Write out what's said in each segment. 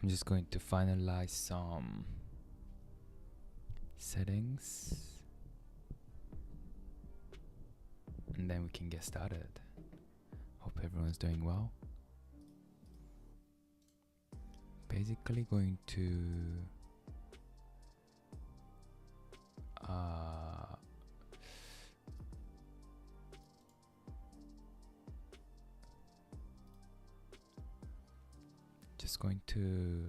I'm just going to finalize some settings and then we can get started. Hope everyone's doing well. Basically going to just going to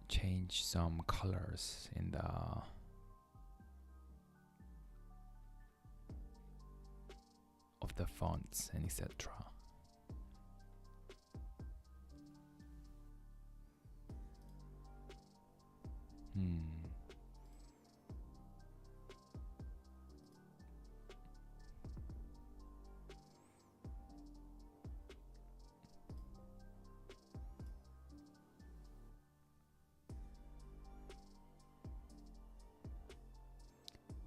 change some colors in the of the fonts and etc.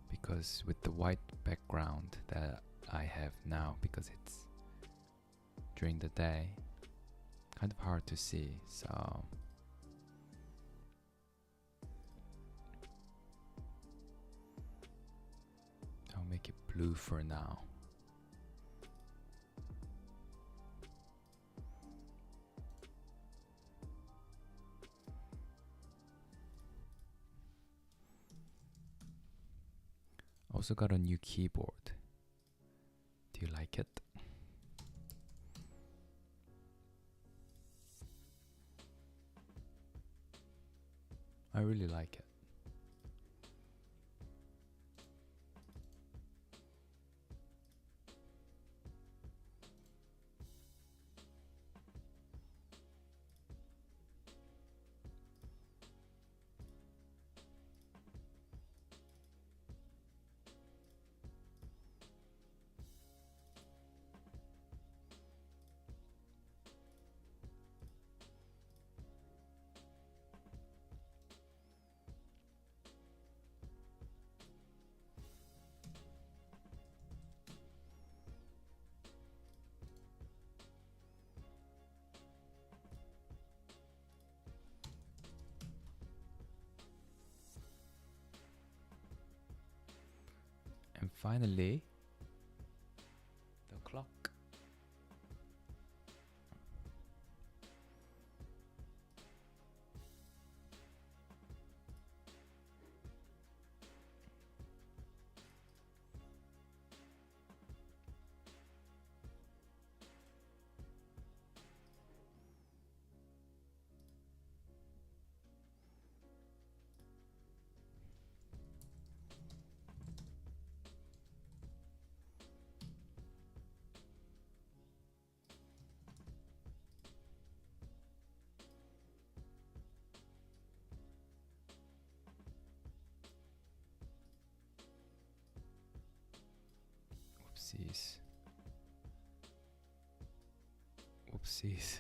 Because with the white background that I have now, because it's during the day, kind of hard to see, so I'll make it blue for now. Also got a new keyboard. Do you like it? I really like it. And finally, the clock. Whoopsies. Whoopsies.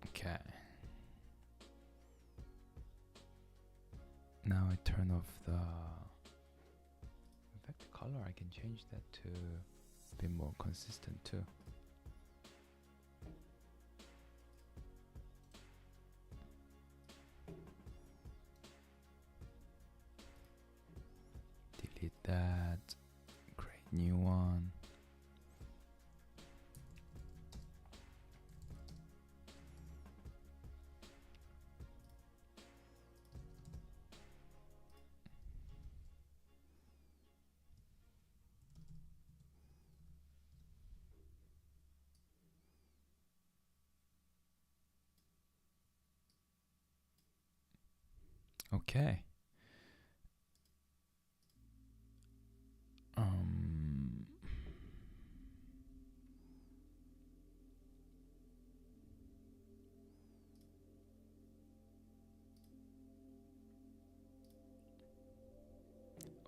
Okay. Now I turn off the... In fact, the color, I can change that to a bit more consistent too. Delete that, create new one. Okay.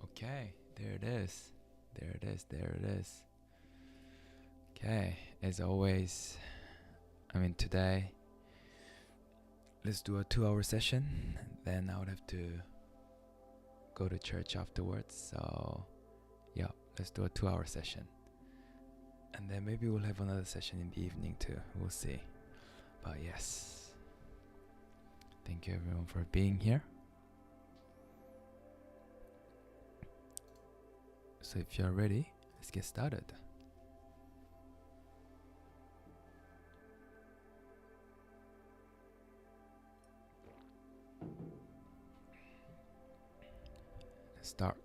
Okay, there it is. There it is, there it is. Okay, as always, today, let's do a 2-hour session. Then I would have to go to church afterwards. So, yeah, let's do a 2-hour session. And then maybe we'll have another session in the evening too. We'll see. But yes, thank you everyone for being here. So if you're ready, let's get started. Let's start.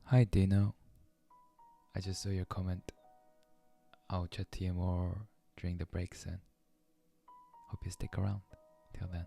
Hi Dino, I just saw your comment. I'll chat to you more during the break soon. Hope you stick around. Till then.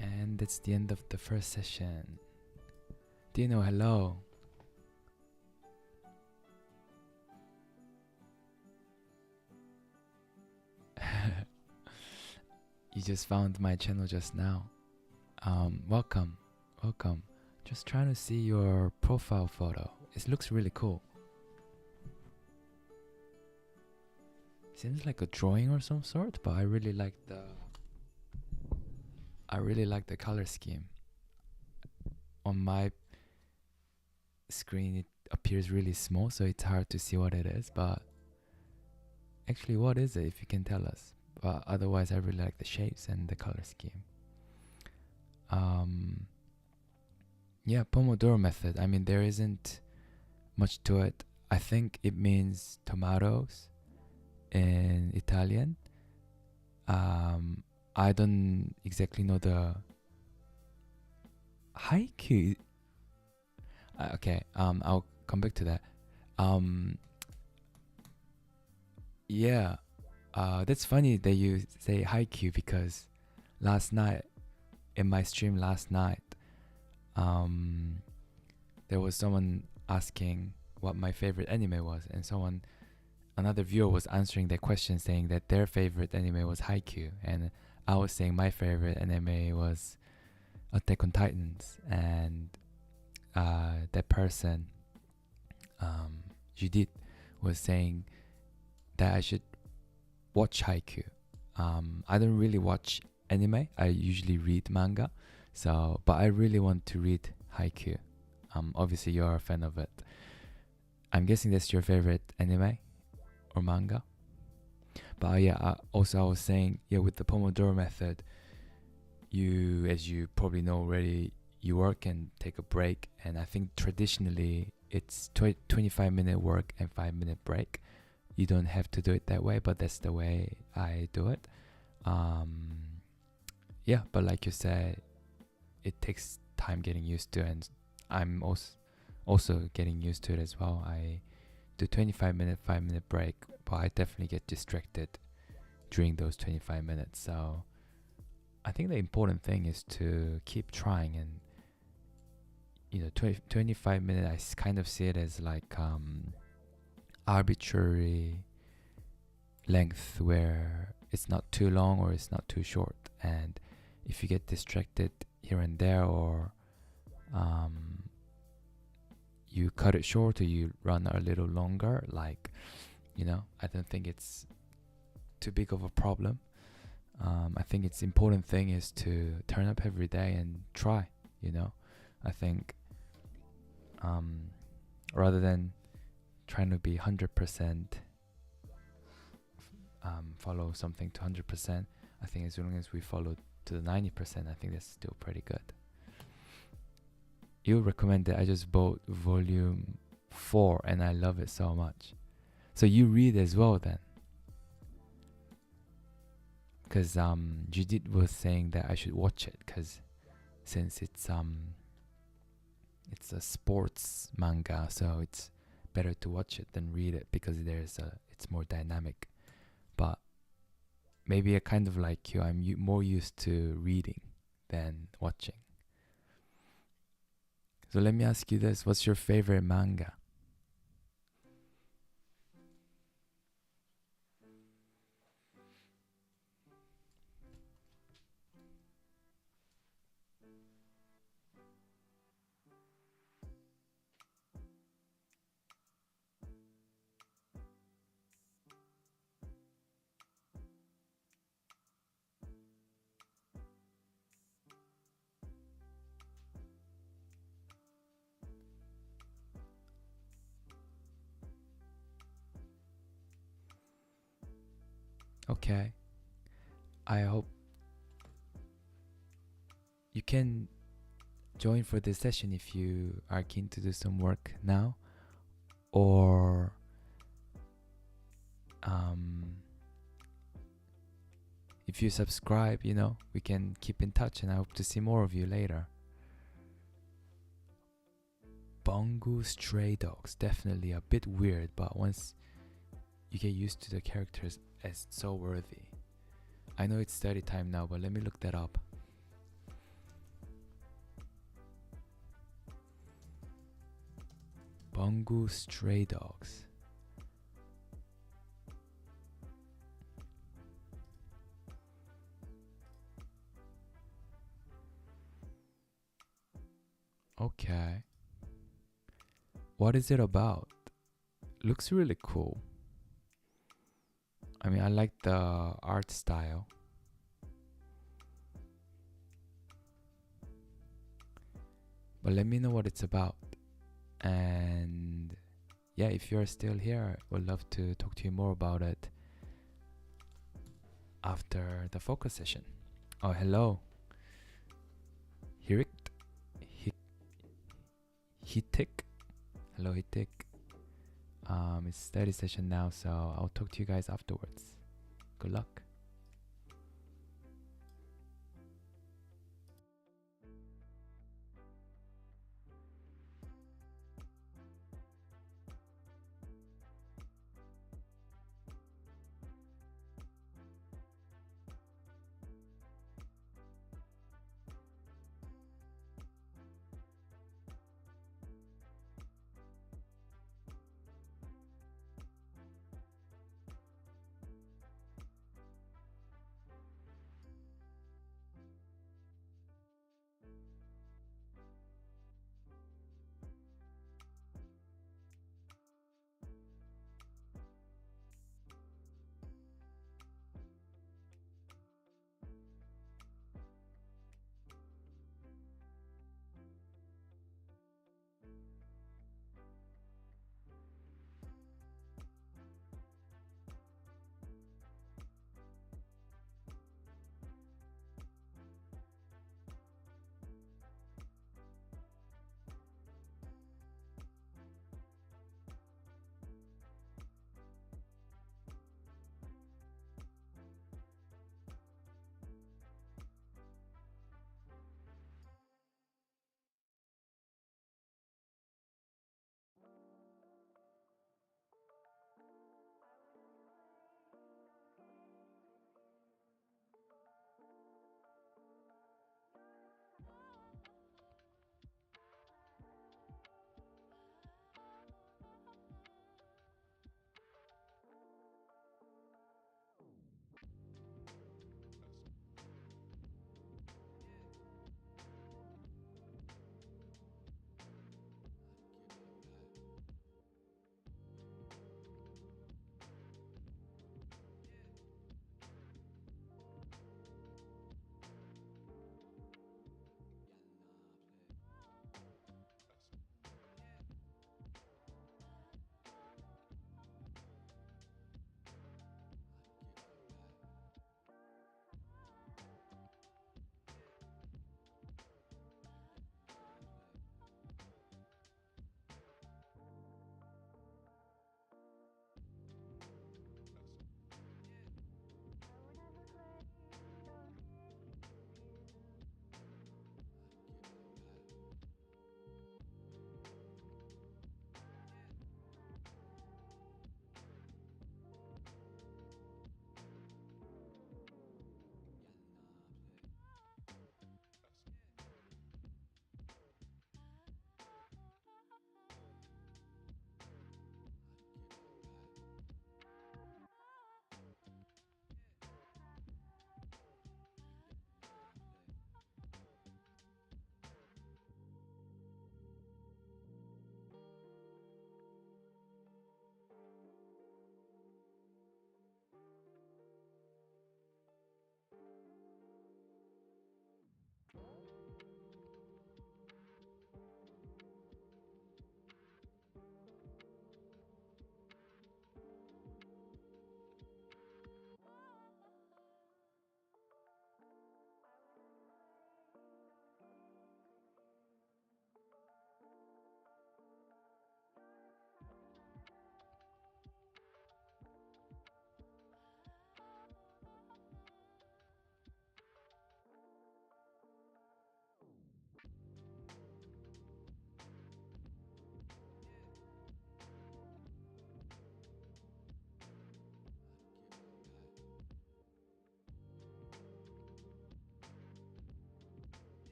And that's the end of the first session. Dino, hello. You just found my channel just now. Welcome. Just trying to see your profile photo. It looks really cool. Seems like a drawing or some sort, but I really like the color scheme. On my screen it appears really small, so it's hard to see what it is, but actually what is it if you can tell us? But otherwise I really like the shapes and the color scheme. Yeah, Pomodoro method. I mean, there isn't much to it. I think it means tomatoes in Italian. I don't exactly know the haiku. Okay, I'll come back to that. Yeah, that's funny that you say haiku, because last night, in my stream last night, there was someone asking what my favorite anime was, and another viewer was answering that question saying that their favorite anime was Haikyuu, and I was saying my favorite anime was Attack on Titans, and that person, Judith, was saying that I should watch Haikyuu. I don't really watch anime. I usually read manga. So, but I really want to read haiku. Obviously you're a fan of it. I'm guessing that's your favorite anime or manga. But yeah, also I was saying, yeah, with the Pomodoro method, you, as you probably know already, you work and take a break. And I think traditionally it's 25-minute work and 5-minute break. You don't have to do it that way, but that's the way I do it. Yeah, but like you said, it takes time getting used to, and I'm also getting used to it as well. I do 25-minute, 5-minute break, but I definitely get distracted during those 25 minutes. So I think the important thing is to keep trying, and 25 minutes, I kind of see it as like arbitrary length where it's not too long or it's not too short. And if you get distracted here and there, or you cut it short or you run a little longer, like, I don't think it's too big of a problem. I think it's important thing is to turn up every day and try. I think rather than trying to be 100% follow something to 100%, I think as long as we follow to the 90%, I think that's still pretty good. You recommend it. I just bought volume 4 and I love it so much. So you read as well then? Because Judith was saying that I should watch it, because since it's a sports manga, so it's better to watch it than read it, because it's more dynamic. But maybe I kind of like you, I'm more used to reading than watching. So let me ask you this, what's your favorite manga? Okay, I hope you can join for this session if you are keen to do some work now, or if you subscribe, we can keep in touch, and I hope to see more of you later. Bongo Stray Dogs, definitely a bit weird, but once you get used to the characters, it's so worthy. I know it's study time now, but let me look that up. Bongo Stray Dogs. Okay. What is it about? Looks really cool. I mean, I like the art style. But let me know what it's about. And yeah, if you're still here, I would love to talk to you more about it after the focus session. Oh, hello. Hitik. Hello, Hitik. It's study session now, so I'll talk to you guys afterwards. Good luck.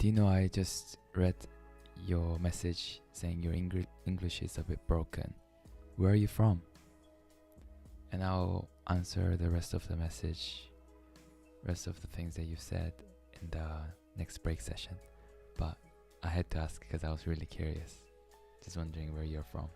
Do you know I just read your message saying your English is a bit broken. Where are you from? And I'll answer the rest of the message, rest of the things that you said in the next break session. But I had to ask because I was really curious. Just wondering where you're from.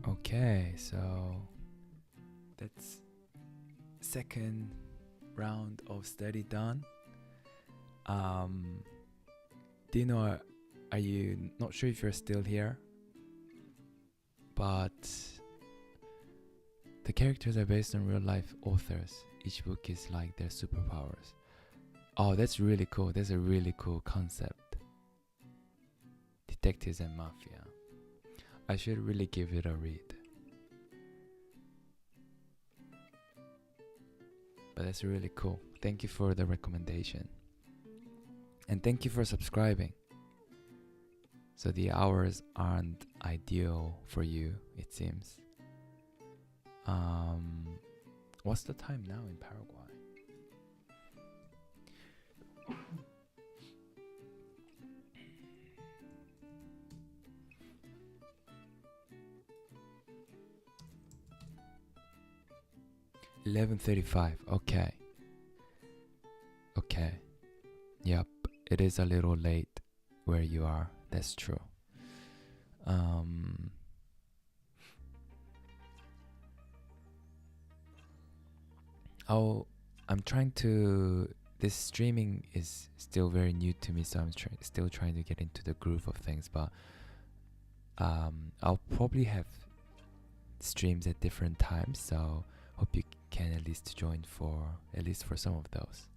Okay, so that's second round of study done. Do you know, are you not sure if you're still here? But the characters are based on real life authors. Each book is like their superpowers. Oh, that's really cool. That's a really cool concept. Detectives and Mafia. I should really give it a read. But that's really cool. Thank you for the recommendation. And thank you for subscribing. So the hours aren't ideal for you, it seems. What's the time now in Paraguay? $11:35. Okay. Yep. It is a little late where you are. That's true. I'm trying to. This streaming is still very new to me, so I'm still trying to get into the groove of things. But I'll probably have streams at different times, so hope you can at least join for some of those.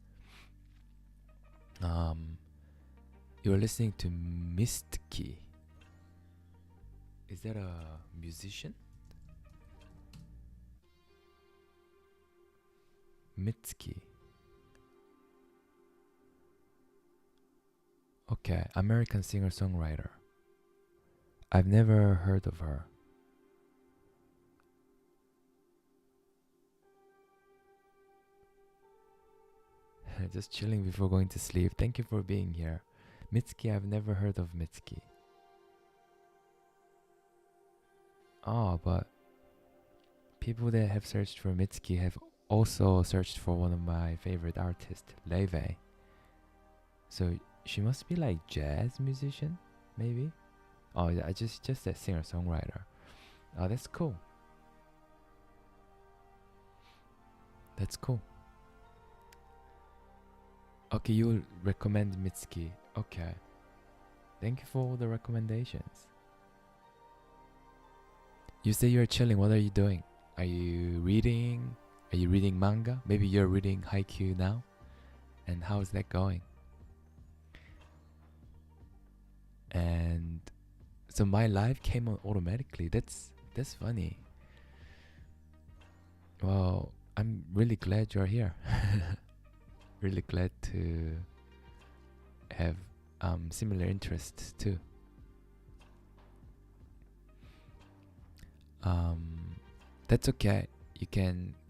You're listening to Mistki. Is that a musician? Mitski. Okay, American singer-songwriter. I've never heard of her. Just chilling before going to sleep. Thank you for being here. Mitski, I've never heard of Mitski. Oh, but people that have searched for Mitski have also searched for one of my favorite artists, Leve. So she must be like jazz musician, maybe? Oh, yeah, just a singer-songwriter. Oh, that's cool. That's cool. Okay, you'll recommend Mitski. Okay. Thank you for all the recommendations. You say you're chilling. What are you doing? Are you reading? Are you reading manga? Maybe you're reading Haikyuu now? And how is that going? And so my live came on automatically. That's funny. Well, I'm really glad you're here. Really glad to have similar interests too. That's okay.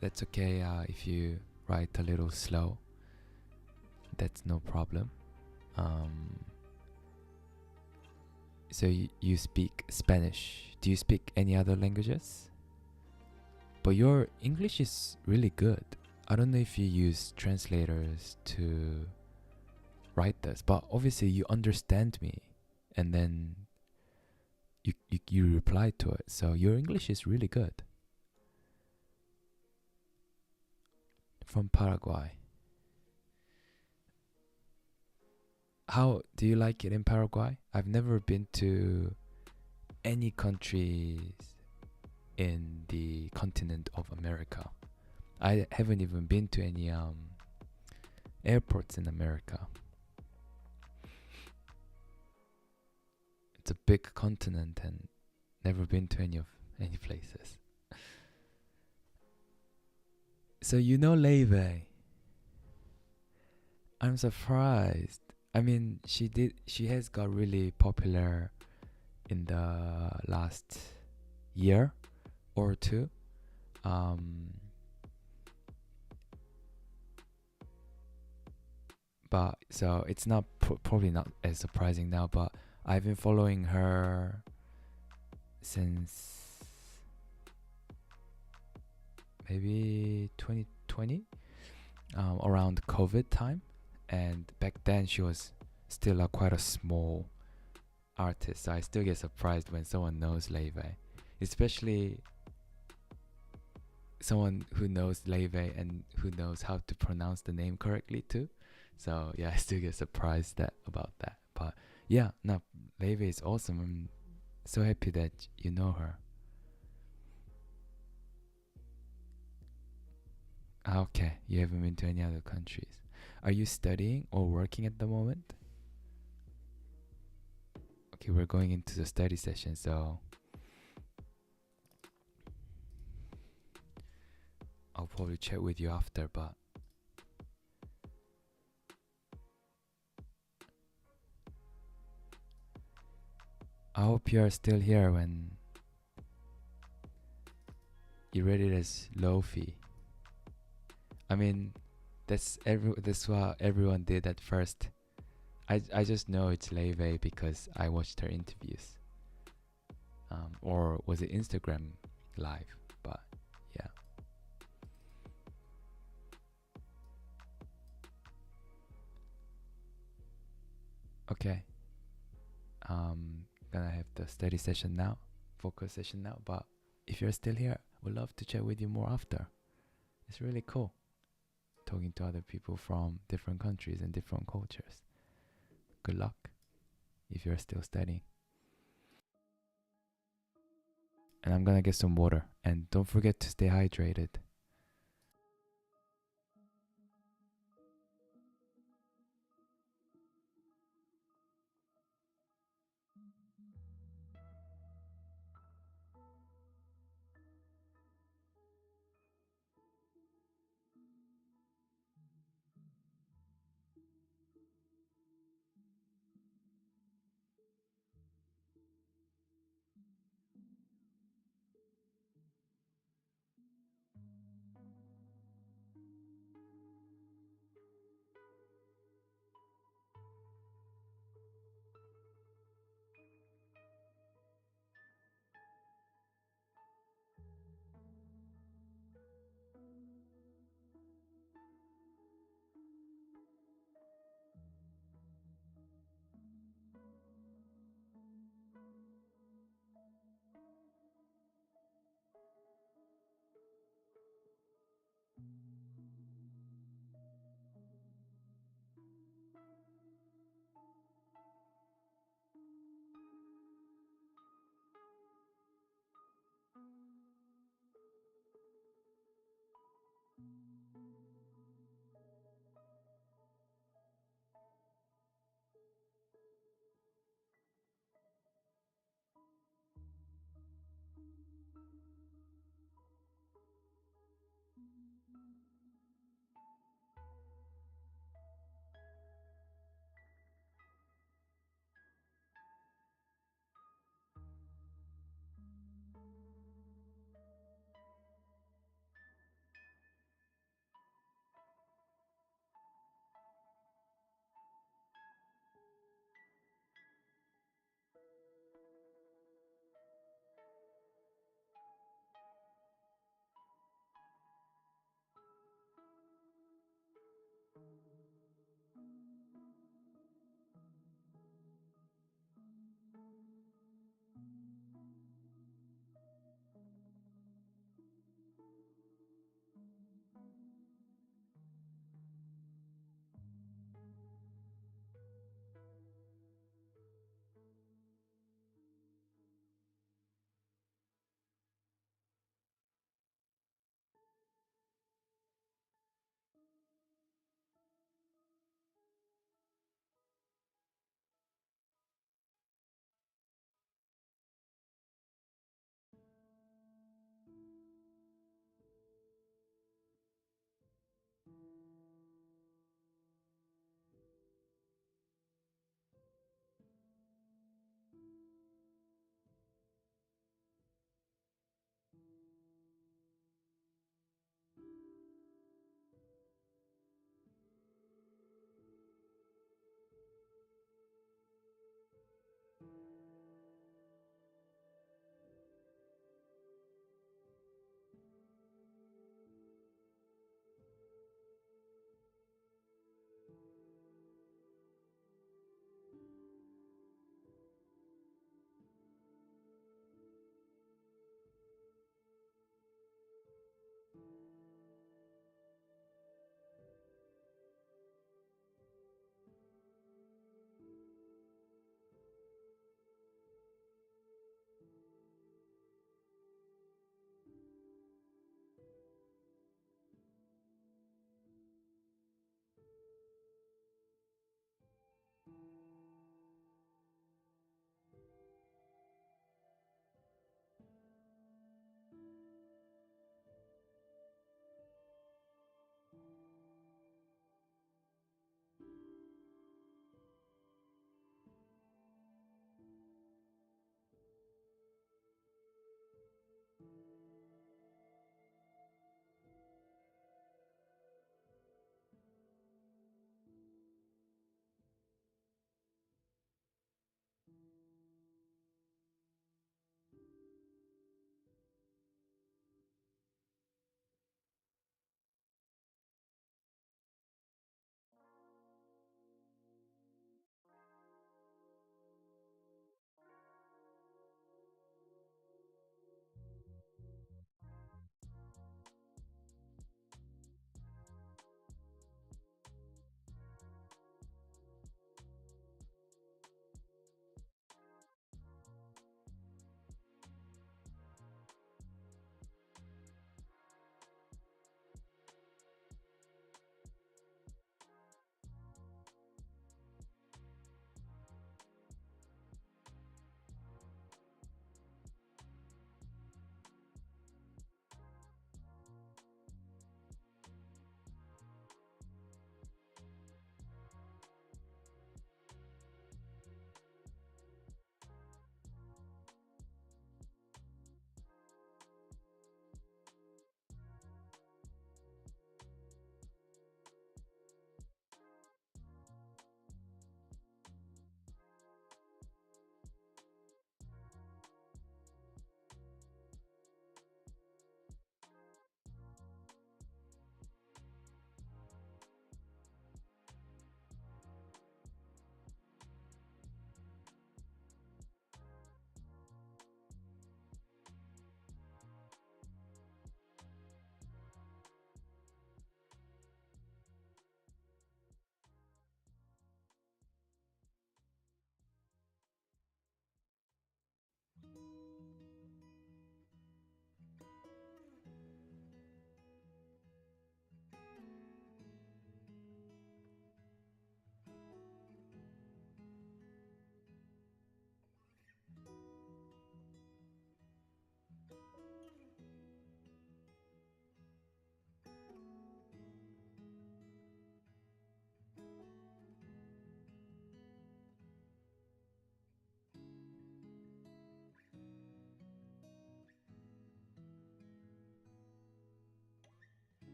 That's okay if you write a little slow. That's no problem. So you speak Spanish. Do you speak any other languages? But your English is really good. I don't know if you use translators to write this, but obviously you understand me, and then you reply to it. So your English is really good. From Paraguay. How do you like it in Paraguay? I've never been to any countries in the continent of America. I haven't even been to any airports in America. It's a big continent and never been to any places. So you know Leve. I'm surprised. I mean, she has got really popular in the last year or two. But so it's not probably not as surprising now, but I've been following her since maybe 2020, around COVID time. And back then she was still quite a small artist, so I still get surprised when someone knows Leve. especially someone who knows Leve and who knows how to pronounce the name correctly too. So yeah, I still get surprised about that. But yeah, no, Leve is awesome. I'm so happy that you know her. Okay, you haven't been to any other countries. Are you studying or working at the moment? Okay, we're going into the study session, so I'll probably chat with you after, but I hope you are still here when you read it as Lofi. I mean, that's what everyone did at first. I just know it's Leve because I watched her interviews. Or was it Instagram live? But yeah. Okay. Gonna have the study session now, focus session now. But if you're still here, would love to chat with you more after. It's really cool talking to other people from different countries and different cultures. Good luck if you're still studying. And I'm gonna get some water. And don't forget to stay hydrated.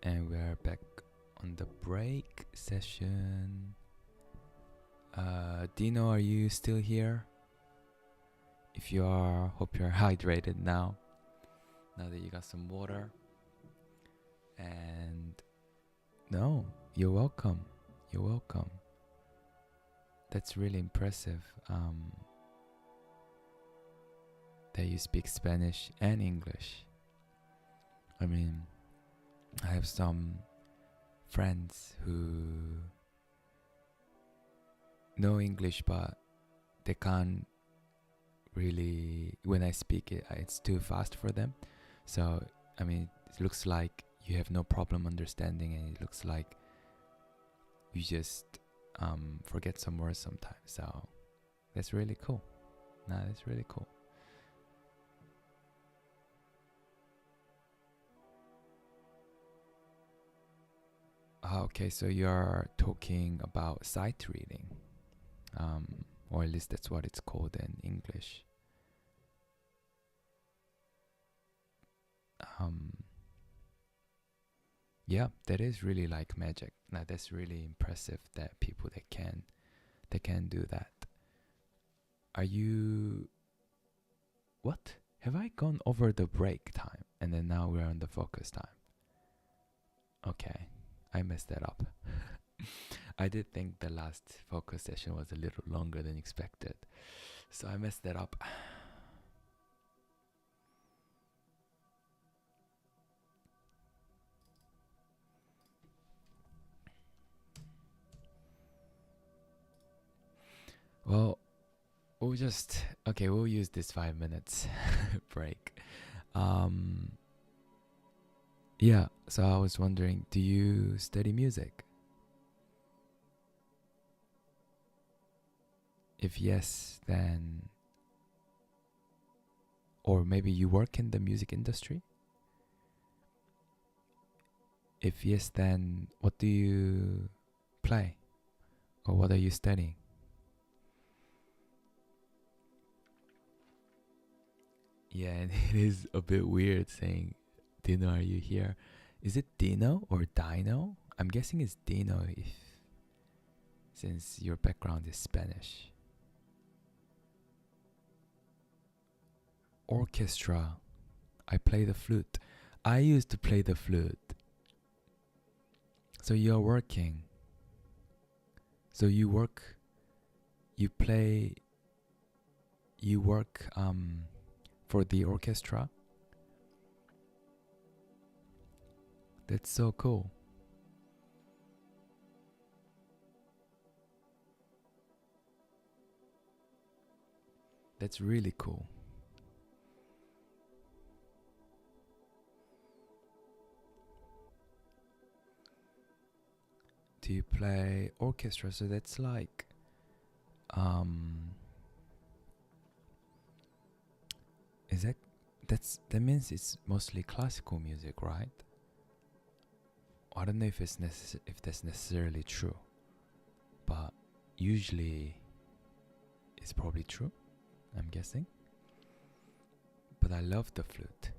And we are back on the break session. Dino, are you still here? If you are, hope you're hydrated now that you got some water. And no, you're welcome. You're welcome. That's really impressive that you speak Spanish and English. I mean, I have some friends who know English, but they can't really, when I speak it, it's too fast for them. So, I mean, it looks like you have no problem understanding, and it looks like you just forget some words sometimes. So, that's really cool. That's really cool. Okay, so you're talking about sight reading, or at least that's what it's called in English. Yeah, that is really like magic. Now that's really impressive that people that can do that. Are you? What? Have I gone over the break time and then now we're on the focus time? Okay, I messed that up. I did think the last focus session was a little longer than expected, so I messed that up. Well, we'll use this 5 minutes break. Yeah, so I was wondering, do you study music? If yes, then, or maybe you work in the music industry? If yes, then what do you play? Or what are you studying? Yeah, and it is a bit weird saying, Dino, are you here? Is it Dino or Dino? I'm guessing it's Dino since your background is Spanish. Orchestra. I play the flute. I used to play the flute. So you're working. So you work for the orchestra? That's so cool. That's really cool. Do you play orchestra? So that's like that means it's mostly classical music, right? I don't know if that's necessarily true, but usually it's probably true, I'm guessing. But I love the flute.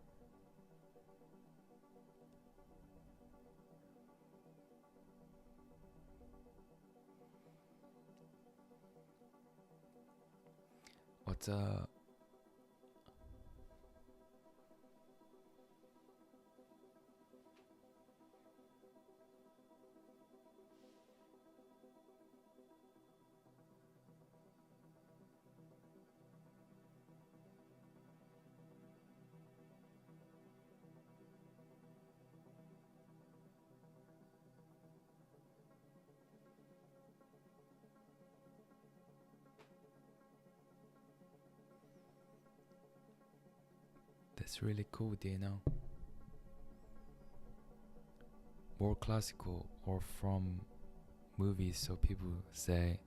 What's That's really cool, Dino. More classical or from movies, so people say,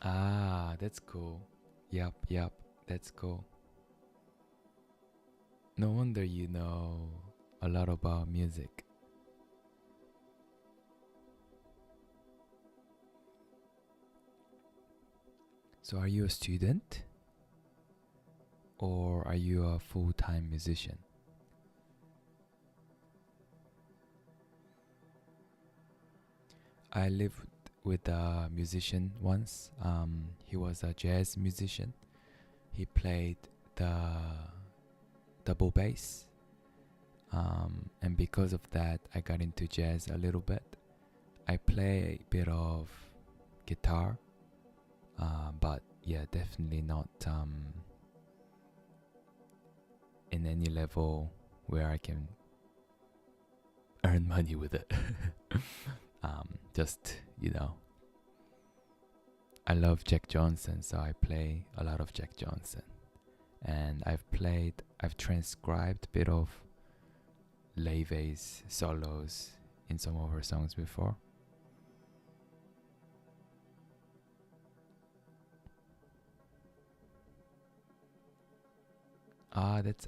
that's cool. Yup, that's cool. No wonder you know a lot about music. So are you a student? Or are you a full-time musician? I lived with a musician once. He was a jazz musician. He played the double bass. And because of that, I got into jazz a little bit. I play a bit of guitar, but yeah, definitely not in any level where I can earn money with it. Just, I love Jack Johnson, so I play a lot of Jack Johnson. And I've transcribed a bit of Leivei's solos in some of her songs before.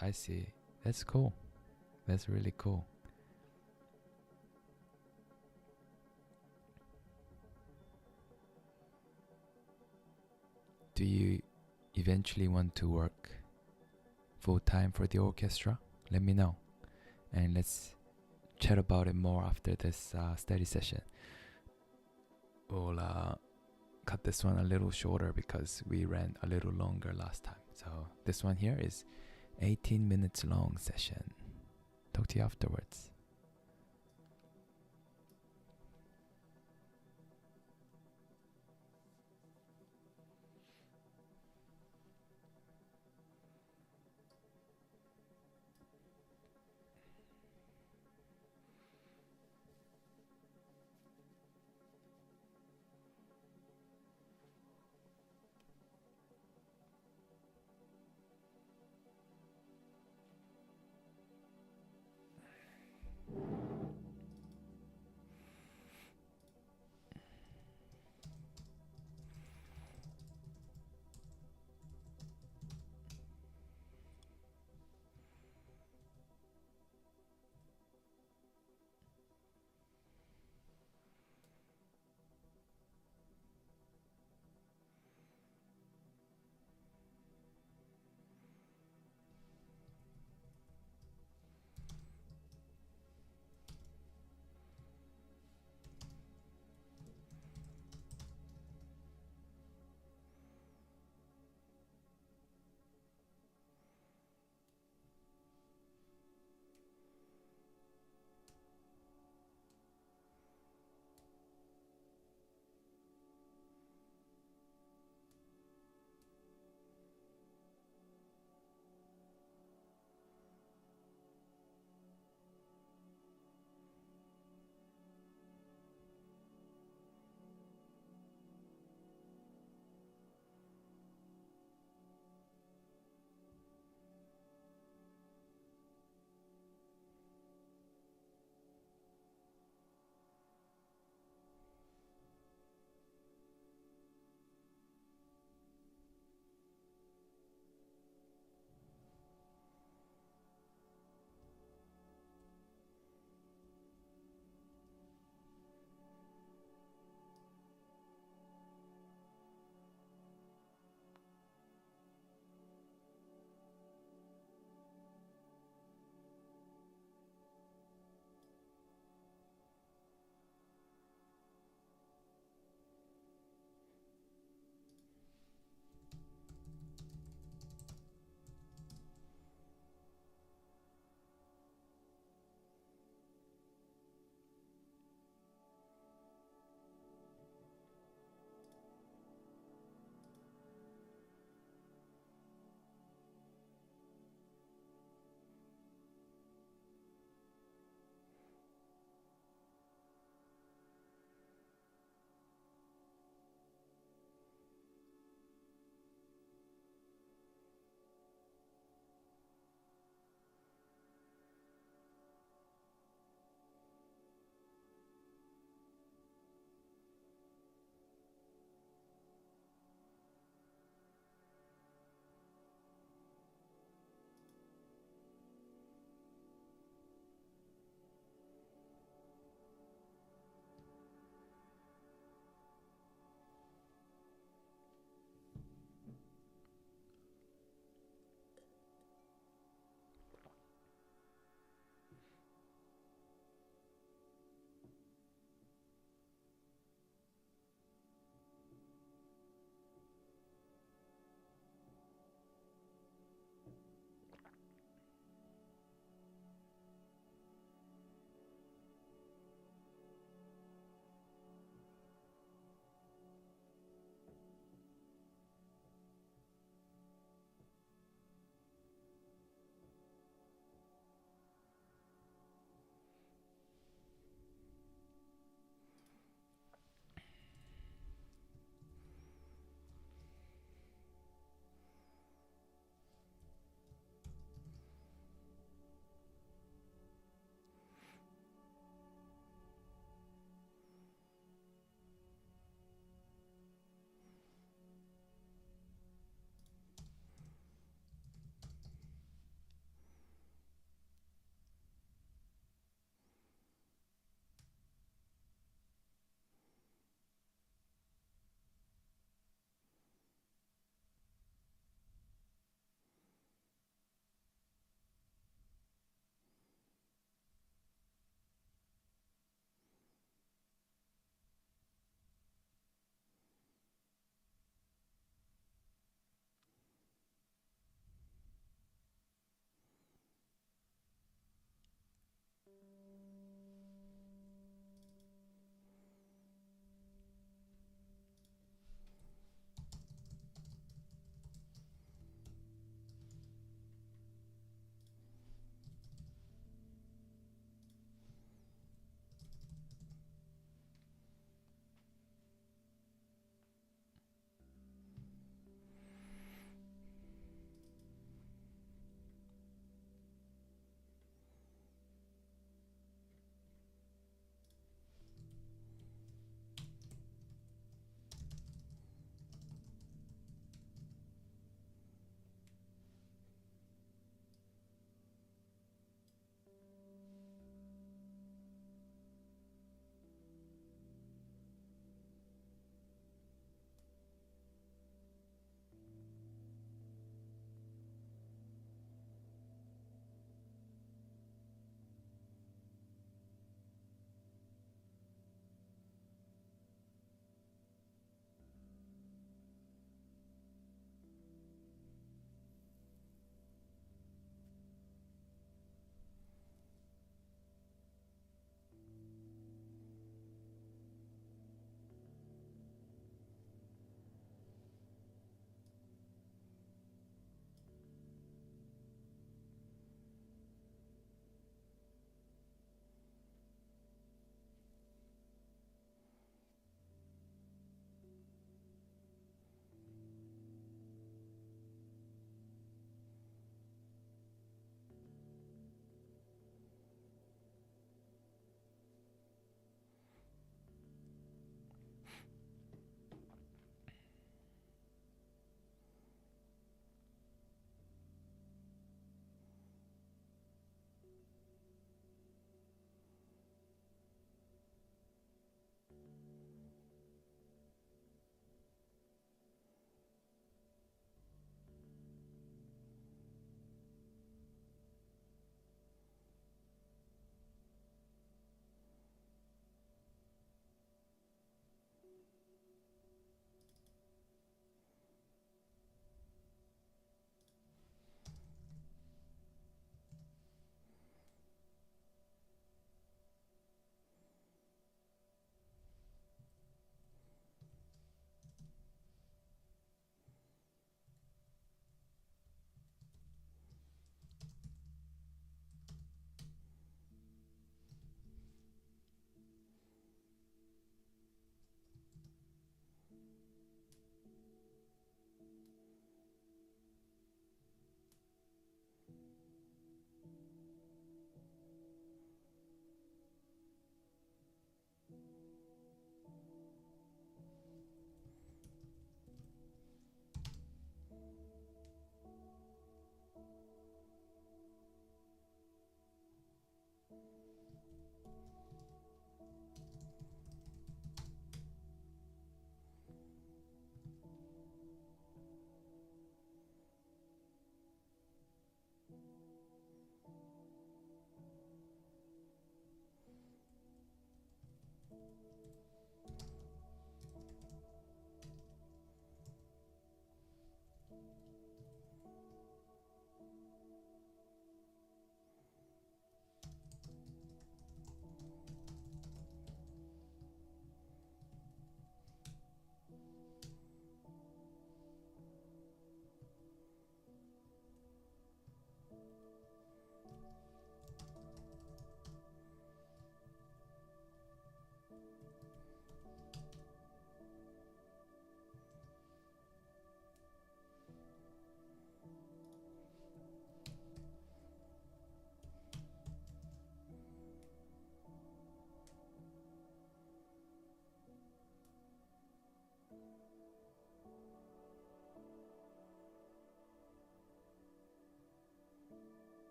I see. That's cool. That's really cool. Do you eventually want to work full time for the orchestra? Let me know. And let's chat about it more after this study session. We'll cut this one a little shorter because we ran a little longer last time. So this one here is 18 minutes long session. Talk to you afterwards.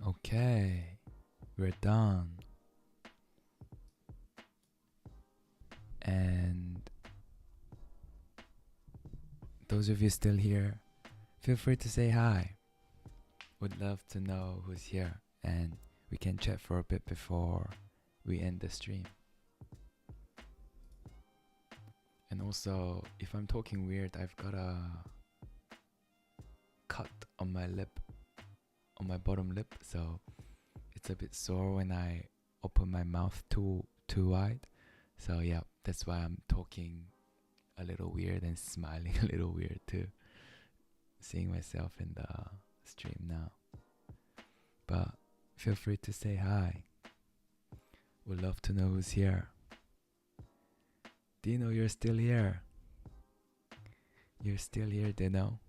Okay, we're done. And those of you still here, feel free to say hi. Would love to know who's here, and we can chat for a bit before we end the stream. And also, if I'm talking weird, I've got a cut on my lip, on my bottom lip, so it's a bit sore when I open my mouth too wide. So yeah, that's why I'm talking a little weird and smiling a little weird too, seeing myself in the stream now. But feel free to say hi. Would love to know who's here. Dino, you're still here. You're still here, Dino.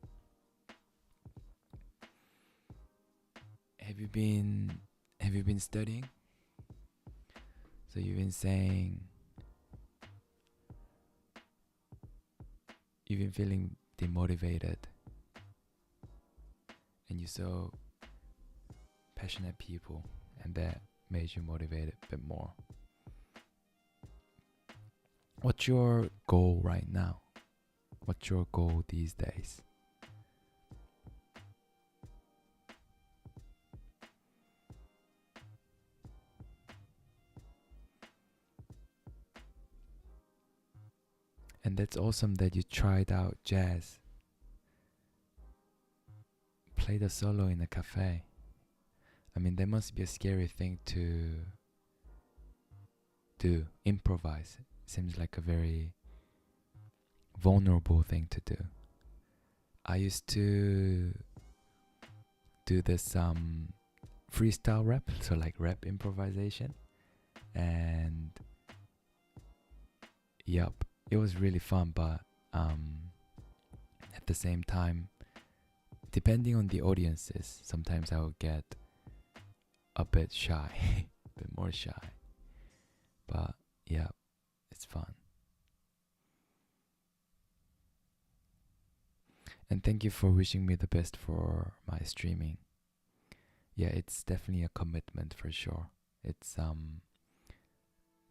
Have you been studying? So you've been saying you've been feeling demotivated, and you saw passionate people, and that made you motivated a bit more. What's your goal right now? What's your goal these days? And that's awesome that you tried out jazz. Played a solo in a cafe. I mean, that must be a scary thing to do, improvise. Seems like a very vulnerable thing to do. I used to do this freestyle rap, so like rap improvisation. And yup, it was really fun, but at the same time, depending on the audiences, sometimes I would get a bit shy, a bit more shy. But yeah, it's fun. And thank you for wishing me the best for my streaming. Yeah, it's definitely a commitment for sure. It's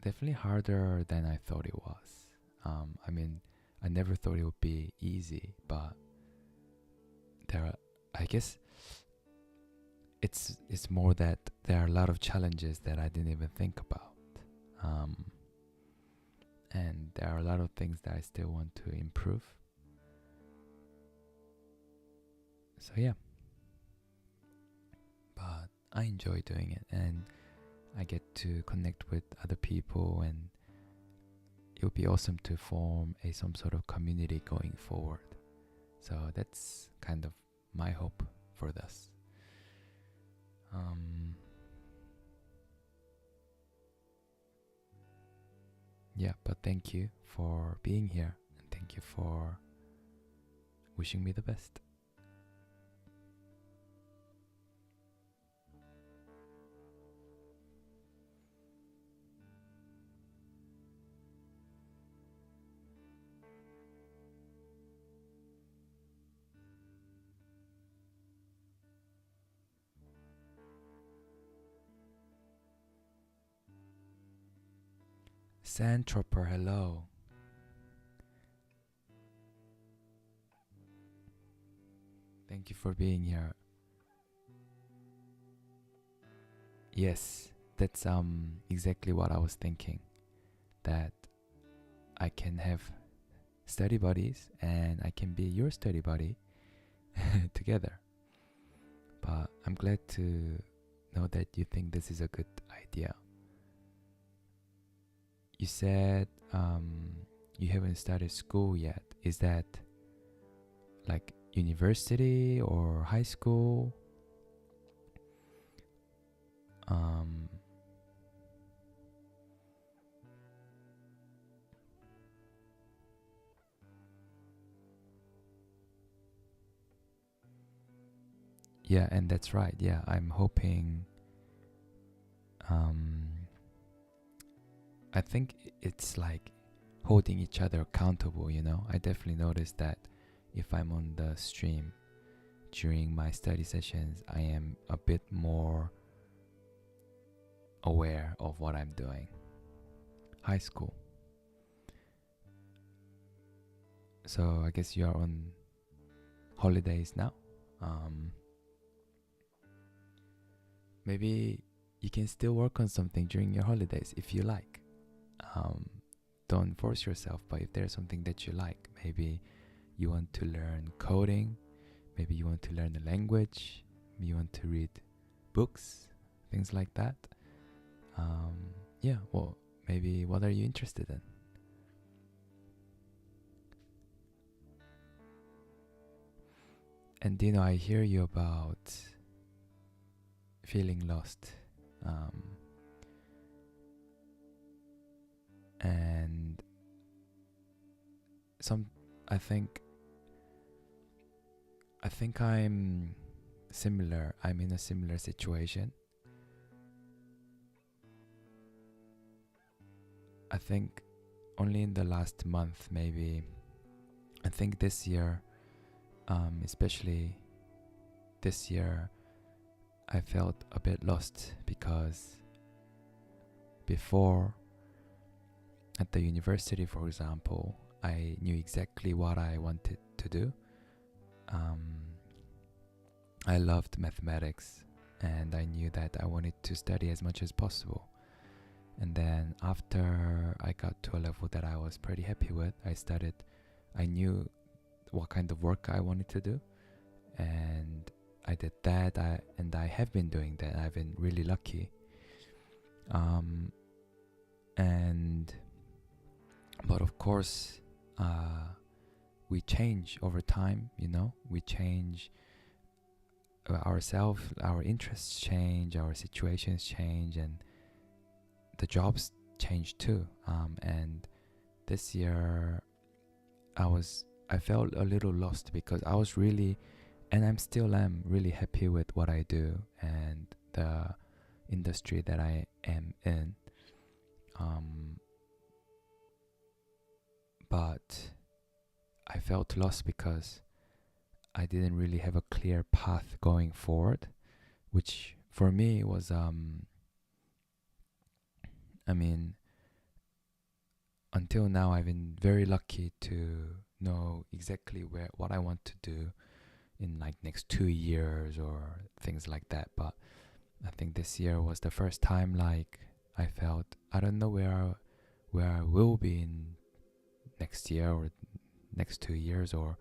definitely harder than I thought it was. I mean, I never thought it would be easy, but I guess it's more that there are a lot of challenges that I didn't even think about. And there are a lot of things that I still want to improve. So yeah, but I enjoy doing it, and I get to connect with other people, and it would be awesome to form some sort of community going forward. So that's kind of my hope for this. Yeah, but thank you for being here, and thank you for wishing me the best. Sandtropper, hello. Thank you for being here. Yes, that's exactly what I was thinking. That I can have study buddies and I can be your study buddy together. But I'm glad to know that you think this is a good idea. You said you haven't started school yet. Is that like university or high school? Yeah, and that's right. Yeah, I'm hoping. I think it's like holding each other accountable, you know? I definitely noticed that if I'm on the stream, during my study sessions, I am a bit more aware of what I'm doing. High school. So I guess you are on holidays now. Maybe you can still work on something during your holidays if you like. Don't force yourself, but if there's something that you like, maybe you want to learn coding, maybe you want to learn a language, maybe you want to read books, things like that. Well, maybe what are you interested in? And Dino, I hear you about feeling lost. And I think I'm similar. I'm in a similar situation. I think only in the last month, maybe. I think this year, especially this year, I felt a bit lost because before, at the university, for example, I knew exactly what I wanted to do. I loved mathematics, and I knew that I wanted to study as much as possible. And then after I got to a level that I was pretty happy with, I knew what kind of work I wanted to do, and I did that. I have been doing that. I've been really lucky. But of course, we change over time. We change ourselves, our interests change, our situations change, and the jobs change too. And this year, I felt a little lost because I was really, and I'm still really happy with what I do and the industry that I am in. But I felt lost because I didn't really have a clear path going forward, which for me was, until now I've been very lucky to know exactly what I want to do in like next 2 years or things like that. But I think this year was the first time like I felt I don't know where I will be in next year or next 2 years, or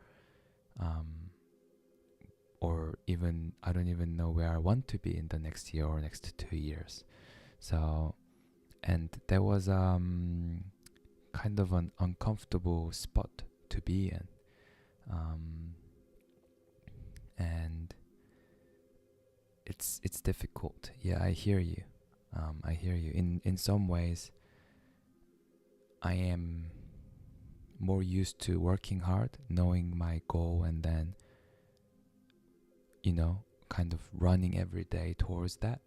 even I don't even know where I want to be in the next year or next 2 years. So, and there was kind of an uncomfortable spot to be in, and it's difficult. Yeah, I hear you. I hear you. In some ways, I am more used to working hard, knowing my goal, and then kind of running every day towards that.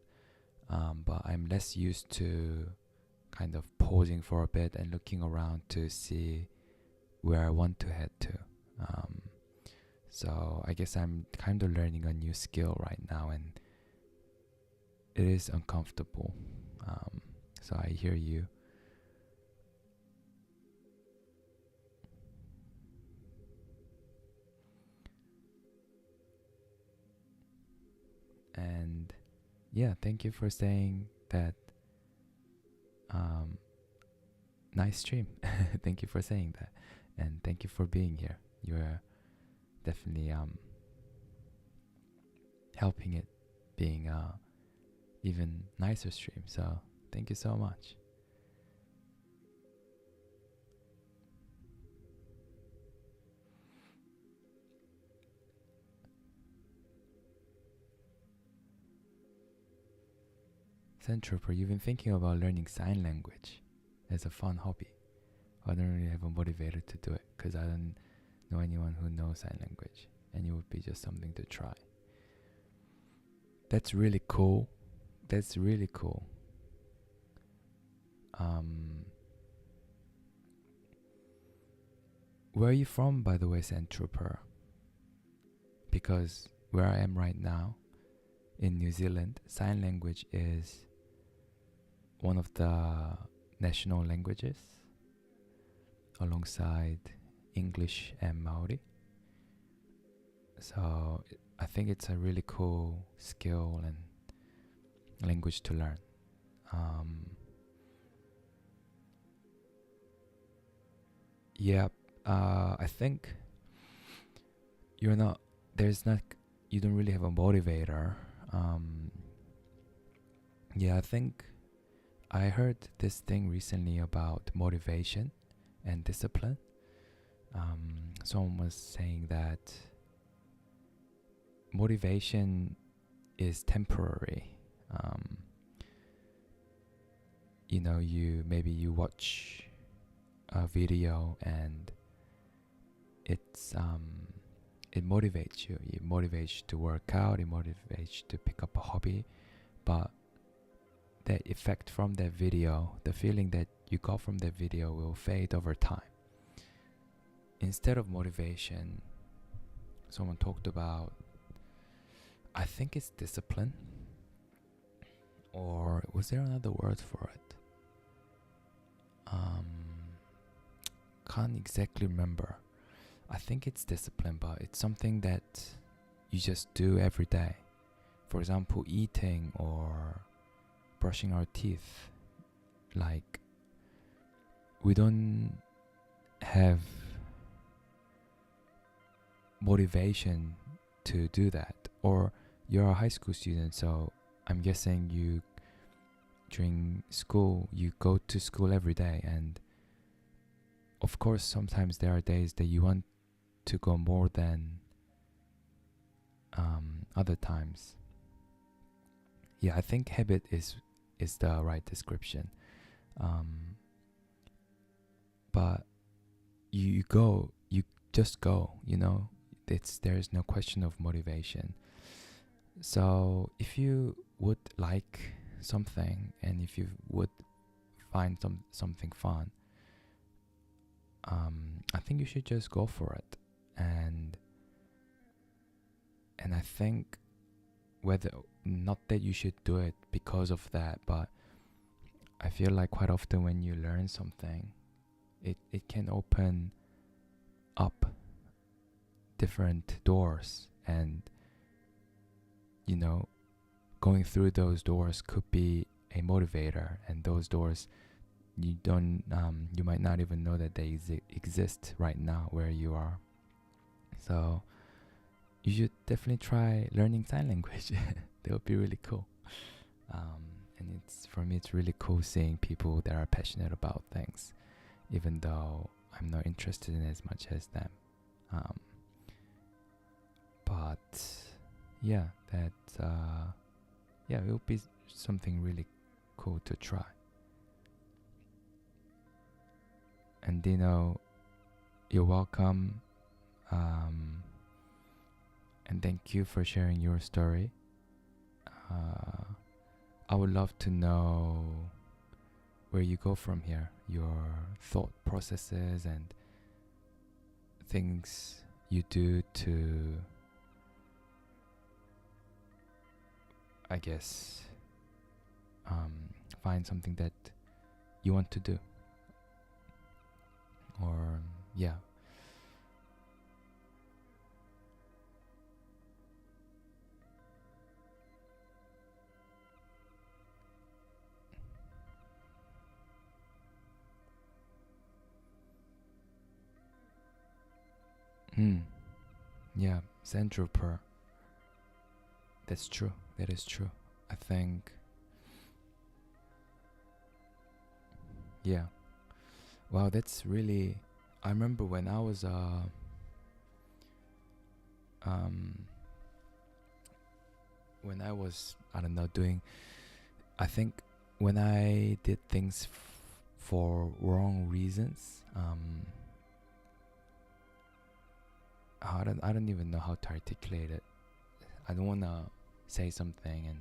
But I'm less used to kind of pausing for a bit and looking around to see where I want to head to. So I guess I'm kind of learning a new skill right now, and it is uncomfortable. So I hear you. And yeah, thank you for saying that. Nice stream. Thank you for saying that, and thank you for being here. You're definitely helping it being a even nicer stream. So thank you so much. Trooper, you've been thinking about learning sign language as a fun hobby. I don't really have a motivator to do it because I don't know anyone who knows sign language, and it would be just something to try. That's really cool. That's really cool. Where are you from, by the way, Trooper? Because where I am right now in New Zealand, sign language is one of the national languages alongside English and Maori. So I think it's a really cool skill and language to learn. I think you don't really have a motivator. I think I heard this thing recently about motivation and discipline. Someone was saying that motivation is temporary. You watch a video and it motivates you. It motivates you to work out. It motivates you to pick up a hobby. But the effect from that video, the feeling that you got from that video, will fade over time. Instead of motivation, someone talked about, I think it's discipline, or was there another word for it? Can't exactly remember. I think it's discipline, but it's something that you just do every day. For example, eating or brushing our teeth. Like, we don't have motivation to do that. Or you're a high school student, so I'm guessing during school, you go to school every day, and of course sometimes there are days that you want to go more than other times. I think habit is the right description. But you just go, there's no question of motivation. So if you would like something, and if you would find something fun, I think you should just go for it. And I think not that you should do it because of that, but I feel like quite often when you learn something, it can open up different doors, and going through those doors could be a motivator, and those doors you might not even know that they exist right now where you are. So you should definitely try learning sign language. That would be really cool. And for me it's really cool seeing people that are passionate about things, even though I'm not interested in as much as them. It would be something really cool to try. And you're welcome, and thank you for sharing your story. I would love to know where you go from here, your thought processes and things you do to, I guess, find something that you want to do. Or Zentroper. That's true. That is true. I think. Wow, that's really. I remember when I was I don't know, doing. I think when I did things for wrong reasons, I don't even know how to articulate it. I don't want to say something and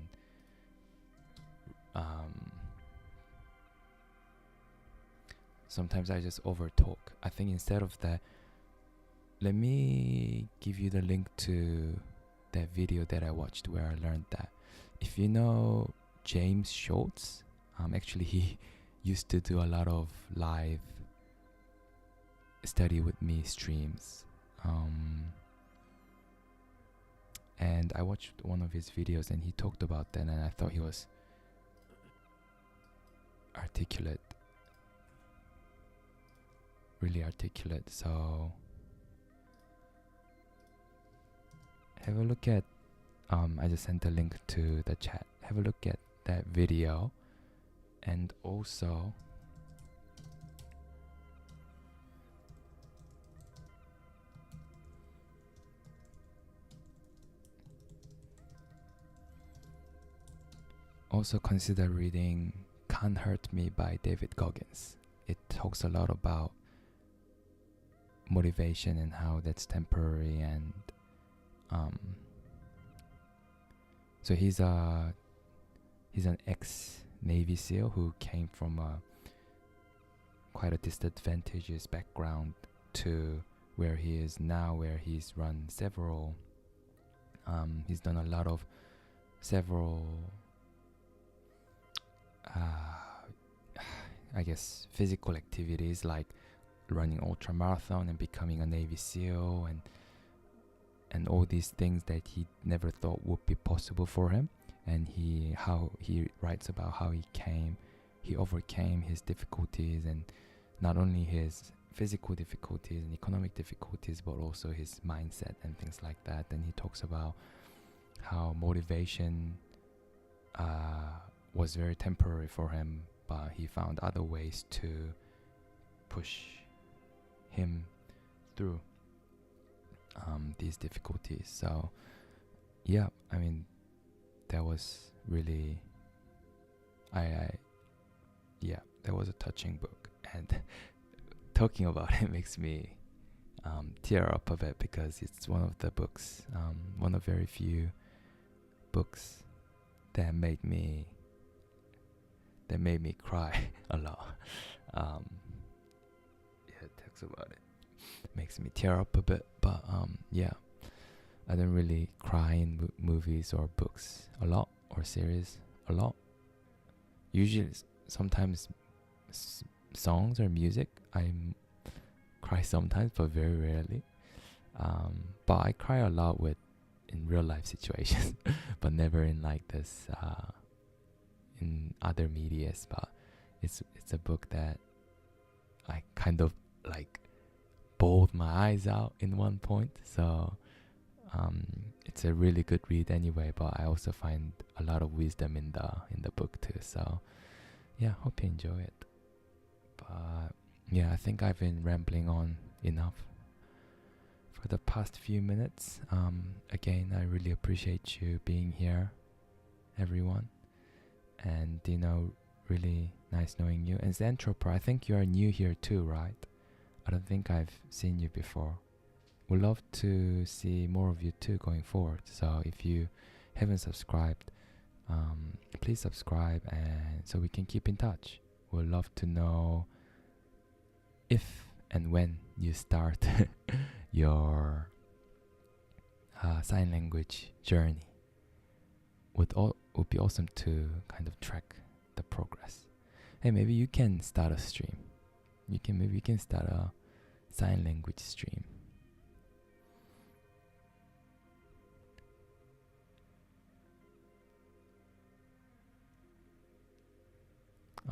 sometimes I just over talk. I think instead of that, let me give you the link to that video that I watched where I learned that. If you know James Schultz, actually he used to do a lot of live study with me streams. And I watched one of his videos and he talked about that, and I thought he was articulate, really articulate. So have a look at, I just sent a link to the chat. Have a look at that video, and also consider reading Can't Hurt Me by David Goggins. It talks a lot about motivation and how that's temporary, and so he's an ex-Navy SEAL who came from quite a disadvantageous background to where he is now, where he's run several he's done a lot of several I guess physical activities like running ultramarathon and becoming a Navy SEAL, and all these things that he never thought would be possible for him. And he writes about how he overcame his difficulties, and not only his physical difficulties and economic difficulties, but also his mindset and things like that. And he talks about how motivation was very temporary for him, but he found other ways to push him through these difficulties. So yeah, I mean, that was really that was a touching book, and talking about it makes me tear up a bit, because it's one of the books, one of very few books that made me cry a lot. It talks about it, makes me tear up a bit, but I don't really cry in movies or books a lot, or series a lot. Usually, sometimes songs or music, I cry sometimes, but very rarely. But I cry a lot in real life situations, but never in like this in other medias. But it's a book that I kind of like bawled my eyes out in one point. So it's a really good read anyway, but I also find a lot of wisdom in the book too. So yeah, hope you enjoy it. But yeah, I think I've been rambling on enough for the past few minutes. Again, I really appreciate you being here, everyone, and really nice knowing you. And Xanthroper, I think you are new here too, right? I don't think I've seen you before. Would love to see more of you too going forward. So if you haven't subscribed, please subscribe, and so we can keep in touch. We'd love to know if and when you start your sign language journey. Would be awesome to kind of track the progress. Hey, maybe you can start a stream. Maybe you can start a sign language stream.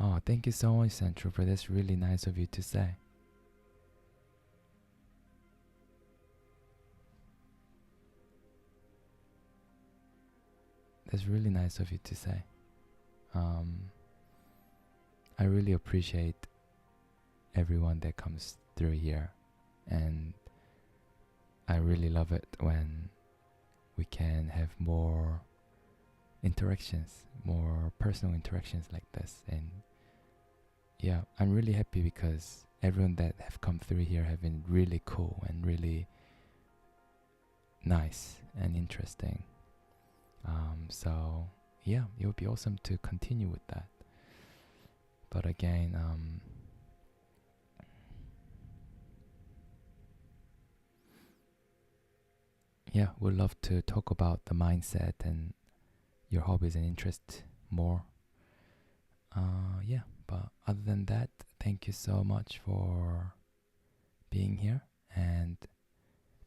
Oh, thank you so much, Xanthroper. That's really nice of you to say. That's really nice of you to say. I really appreciate everyone that comes through here, and I really love it when we can have more interactions, more personal interactions like this. And yeah, I'm really happy because everyone that have come through here have been really cool and really nice and interesting. So yeah, it would be awesome to continue with that. But again, yeah, would love to talk about the mindset and your hobbies and interests more. Yeah, but other than that, thank you so much for being here. And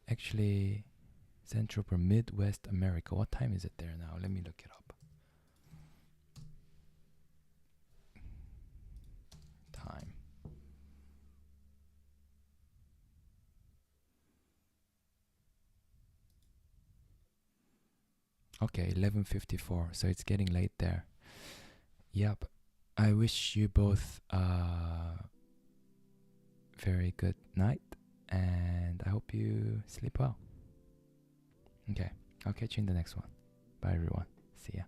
actually, Central or Midwest America, what time is it there now? Let me look it up. Time. Okay, 11:54. So it's getting late there. Yep. I wish you both a very good night, and I hope you sleep well. Okay, I'll catch you in the next one. Bye, everyone. See ya.